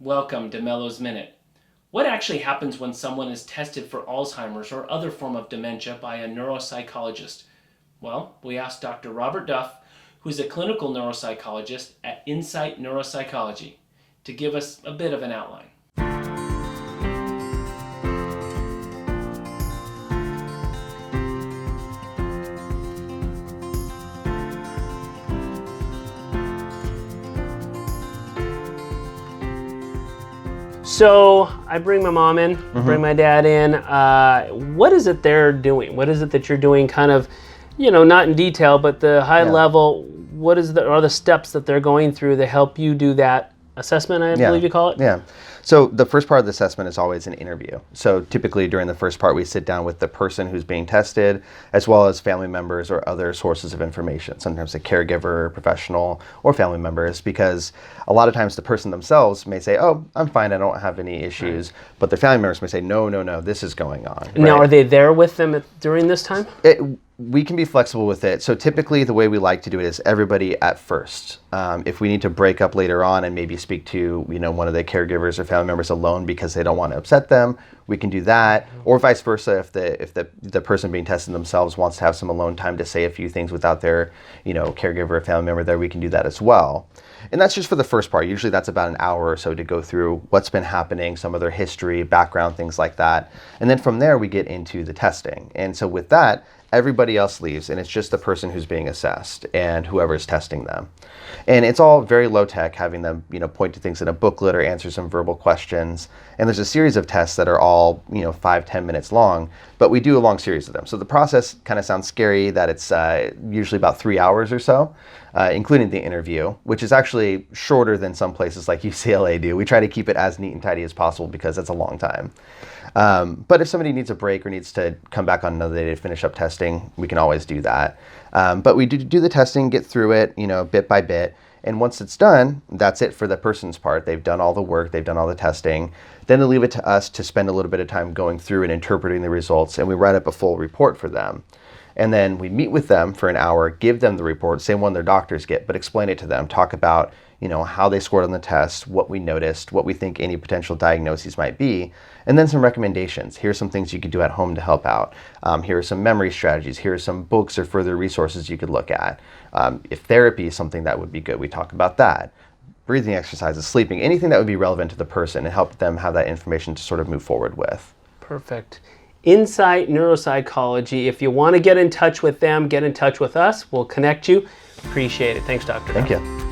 Welcome to Mello's Minute. What actually happens when someone is tested for Alzheimer's or other form of dementia by a neuropsychologist? Well, we asked Dr. Robert Duff, who's a clinical neuropsychologist at Insight Neuropsychology, to give us a bit of an outline. So I bring my mom in, bring my dad in. What is it they're doing? What is it that you're doing kind of, not in detail, but the high level, what are the steps that they're going through to help you do that assessment, I believe you call it? Yeah. So the first part of the assessment is always an interview. So typically during the first part, we sit down with the person who's being tested, as well as family members or other sources of information, sometimes a caregiver, professional, or family members, because a lot of times the person themselves may say, oh, I'm fine, I don't have any issues, but their family members may say, no, this is going on. Now, are they there with them during this time? We can be flexible with it. So typically the way we like to do it is everybody at first. If we need to break up later on and maybe speak to one of the caregivers or family members alone because they don't want to upset them, we can do that. Or vice versa, if the person being tested themselves wants to have some alone time to say a few things without their caregiver or family member there, we can do that as well. And that's just for the first part. Usually that's about an hour or so to go through what's been happening, some of their history, background, things like that. And then from there we get into the testing. And so with that, everybody else leaves, and it's just the person who's being assessed and whoever's testing them. And it's all very low tech, having them point to things in a booklet or answer some verbal questions. And there's a series of tests that are all 5-10 minutes long, but we do a long series of them. So the process kind of sounds scary that it's usually about 3 hours or so, including the interview, which is actually shorter than some places like UCLA do. We try to keep it as neat and tidy as possible because it's a long time. But if somebody needs a break or needs to come back on another day to finish up testing, we can always do that. But we do the testing, get through it, bit by bit. And once it's done, that's it for the person's part. They've done all the work, they've done all the testing. Then they leave it to us to spend a little bit of time going through and interpreting the results, and we write up a full report for them. And then we meet with them for an hour, give them the report, same one their doctors get, but explain it to them, talk about how they scored on the test, what we noticed, what we think any potential diagnoses might be, and then some recommendations. Here's some things you could do at home to help out. Here are some memory strategies. Here are some books or further resources you could look at. If therapy is something that would be good, we talk about that. Breathing exercises, sleeping, anything that would be relevant to the person and help them have that information to sort of move forward with. Perfect. Insight Neuropsychology. If you want to get in touch with them, get in touch with us. We'll connect you. Appreciate it. Thanks, Dr. Thank you.